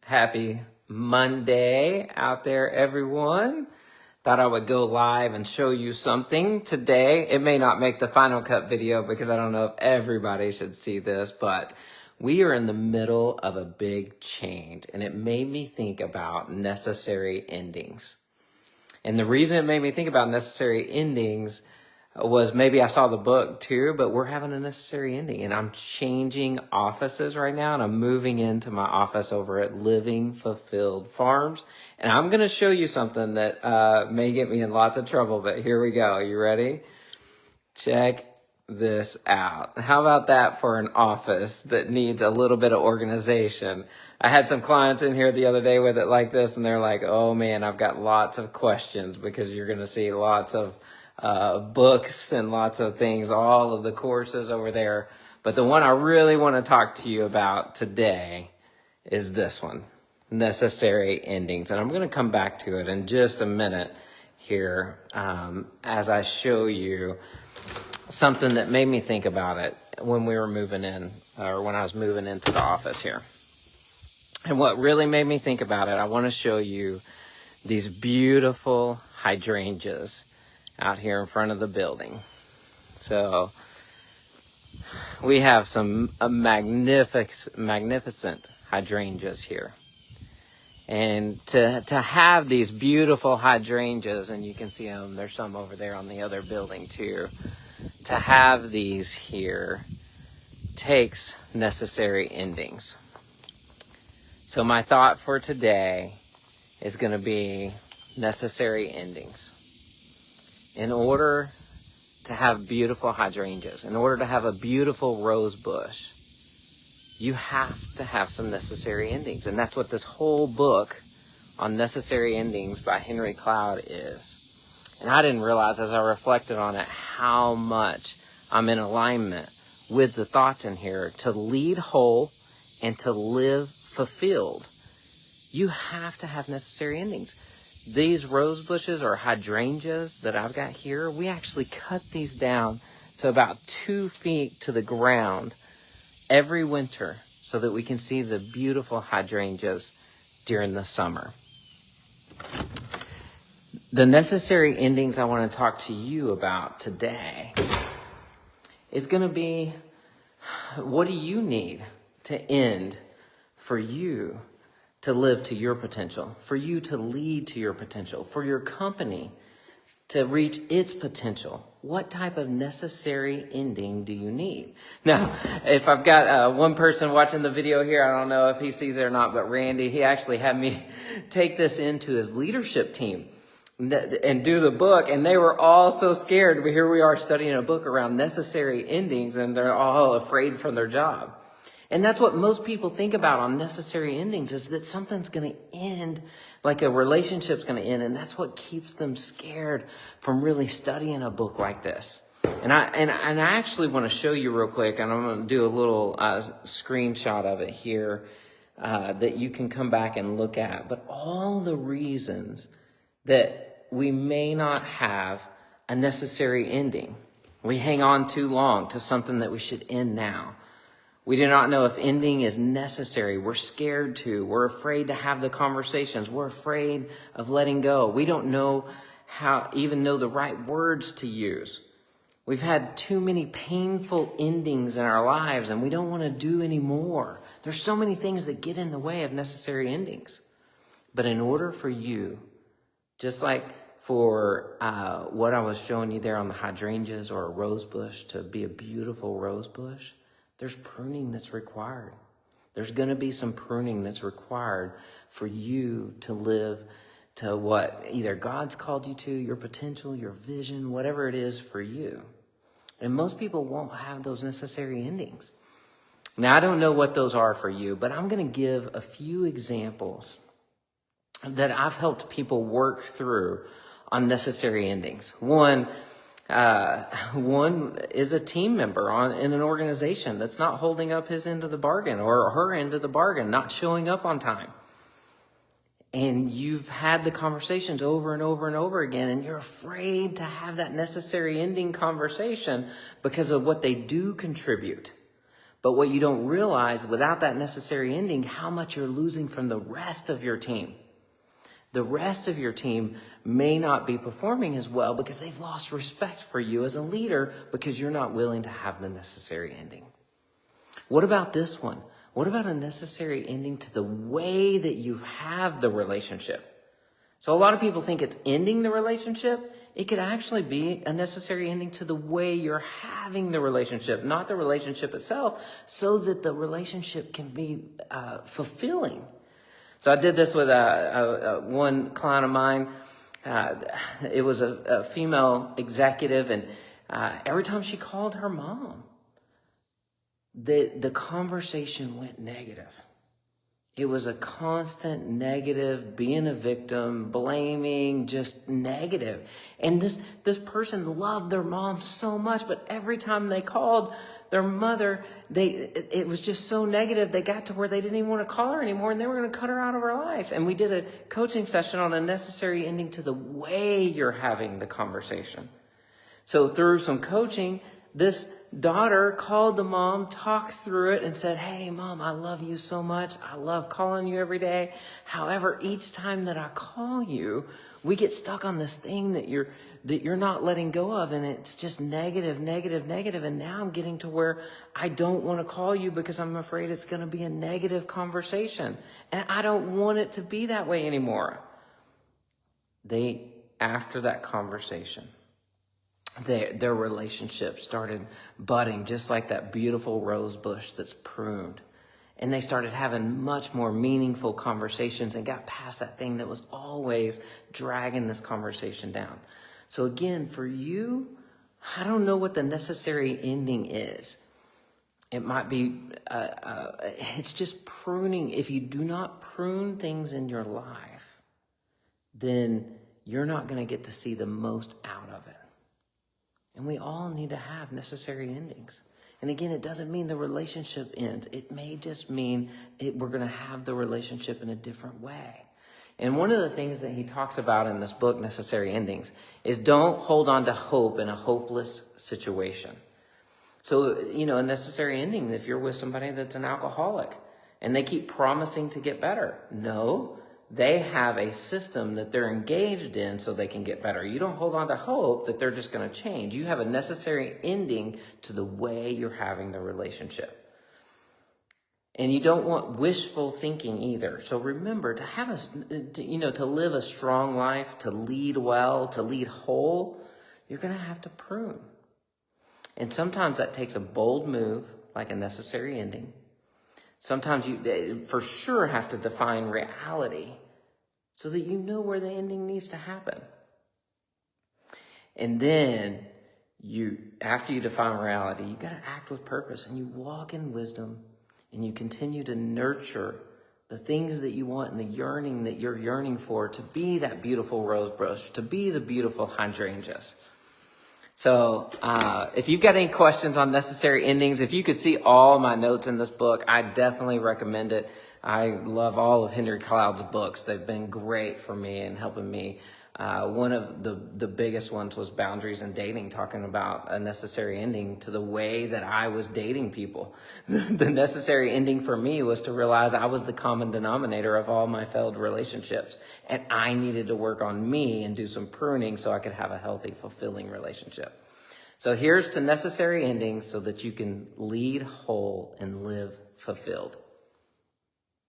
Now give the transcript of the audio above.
Happy Monday out there, everyone. Thought I would go live and show you something today. It may not make the Final Cut video because I don't know if everybody should see this, but we are in the middle of a big change, and it made me think about necessary endings. And the reason it made me think about necessary endings was maybe I saw the book too, but we're having a necessary ending, and I'm changing offices right now, and I'm moving into my office over at Living Fulfilled Farms. And I'm going to show you something that may get me in lots of trouble, but here we go. You ready? Check this out. How about that for an office that needs a little bit of organization? I had some clients in here the other day with it like this, and they're like, oh man, I've got lots of questions, because you're going to see lots of books and lots of things, all of the courses over there. But the one I really want to talk to you about today is this one, necessary endings. And I'm going to come back to it in just a minute here as I show you something that made me think about it when we were moving in, or when I was moving into the office here. And what really made me think about it, I want to show you these beautiful hydrangeas out here in front of the building. So we have some magnificent hydrangeas here. And to have these beautiful hydrangeas, and you can see them, there's some over there on the other building too. To have these here takes necessary endings. So my thought for today is going to be necessary endings. In order to have beautiful hydrangeas, in order to have a beautiful rose bush, you have to have some necessary endings. And that's what this whole book on necessary endings by Henry Cloud is. And I didn't realize, as I reflected on it, how much I'm in alignment with the thoughts in here. To lead whole and to live fulfilled, you have to have necessary endings. These rose bushes or hydrangeas that I've got here, we actually cut these down to about 2 feet to the ground every winter so that we can see the beautiful hydrangeas during the summer. The necessary endings I want to talk to you about today is going to be, what do you need to end for you to live to your potential, for you to lead to your potential, for your company to reach its potential? What type of necessary ending do you need? Now, if I've got one person watching the video here, I don't know if he sees it or not, but Randy, he actually had me take this into his leadership team and do the book, and they were all so scared. But here we are studying a book around necessary endings, and they're all afraid from their job. And that's what most people think about on necessary endings, is that something's going to end, like a relationship's going to end. And that's what keeps them scared from really studying a book like this. And I actually want to show you real quick, and I'm going to do a little screenshot of it here that you can come back and look at. But all the reasons that we may not have a necessary ending. We hang on too long to something that we should end now. We do not know if ending is necessary. We're scared to. We're afraid to have the conversations. We're afraid of letting go. We don't know even know the right words to use. We've had too many painful endings in our lives, and we don't want to do any more. There's so many things that get in the way of necessary endings. But in order for you, just like for what I was showing you there on the hydrangeas or a rose bush, to be a beautiful rose bush, there's pruning that's required. There's going to be some pruning that's required for you to live to what either God's called you to, your potential, your vision, whatever it is for you. And most people won't have those necessary endings. Now, I don't know what those are for you, but I'm going to give a few examples that I've helped people work through on necessary endings. One is a team member in an organization that's not holding up his end of the bargain or her end of the bargain, not showing up on time. And you've had the conversations over and over and over again, and you're afraid to have that necessary ending conversation because of what they do contribute. But what you don't realize, without that necessary ending, how much you're losing from the rest of your team. The rest of your team may not be performing as well because they've lost respect for you as a leader because you're not willing to have the necessary ending. What about this one? What about a necessary ending to the way that you have the relationship? So a lot of people think it's ending the relationship. It could actually be a necessary ending to the way you're having the relationship, not the relationship itself, so that the relationship can be fulfilling. So I did this with one client of mine. It was a female executive, and every time she called her mom, the conversation went negative. It was a constant negative, being a victim, blaming, just negative. And this person loved their mom so much, but every time they called their mother, it was just so negative. They got to where they didn't even want to call her anymore, and they were going to cut her out of her life. And we did a coaching session on a necessary ending to the way you're having the conversation. So through some coaching, this daughter called the mom, talked through it, and said, "Hey, Mom, I love you so much. I love calling you every day. However, each time that I call you, we get stuck on this thing that you're not letting go of, and it's just negative, negative, negative. And now I'm getting to where I don't want to call you because I'm afraid it's going to be a negative conversation, and I don't want it to be that way anymore." After that conversation, their relationship started budding just like that beautiful rose bush that's pruned. And they started having much more meaningful conversations and got past that thing that was always dragging this conversation down. So again, for you, I don't know what the necessary ending is. It might be, it's just pruning. If you do not prune things in your life, then you're not going to get to see the most out of it. And we all need to have necessary endings. And again, it doesn't mean the relationship ends. It may just mean we're going to have the relationship in a different way. And one of the things that he talks about in this book, Necessary Endings, is don't hold on to hope in a hopeless situation. So, a necessary ending, if you're with somebody that's an alcoholic and they keep promising to get better. No, they have a system that they're engaged in so they can get better. You don't hold on to hope that they're just going to change. You have a necessary ending to the way you're having the relationship. And you don't want wishful thinking either. So remember, to live a strong life, to lead well, to lead whole, you're going to have to prune. And sometimes that takes a bold move, like a necessary ending. Sometimes you for sure have to define reality so that you know where the ending needs to happen. And then after you define reality, you got to act with purpose, and you walk in wisdom, and you continue to nurture the things that you want and the yearning that you're yearning for to be that beautiful rose bush, to be the beautiful hydrangeas. So if you've got any questions on necessary endings, if you could see all my notes in this book, I definitely recommend it. I love all of Henry Cloud's books. They've been great for me and helping me. One of the biggest ones was Boundaries in Dating, talking about a necessary ending to the way that I was dating people. The necessary ending for me was to realize I was the common denominator of all my failed relationships, and I needed to work on me and do some pruning so I could have a healthy, fulfilling relationship. So here's to necessary endings so that you can lead whole and live fulfilled.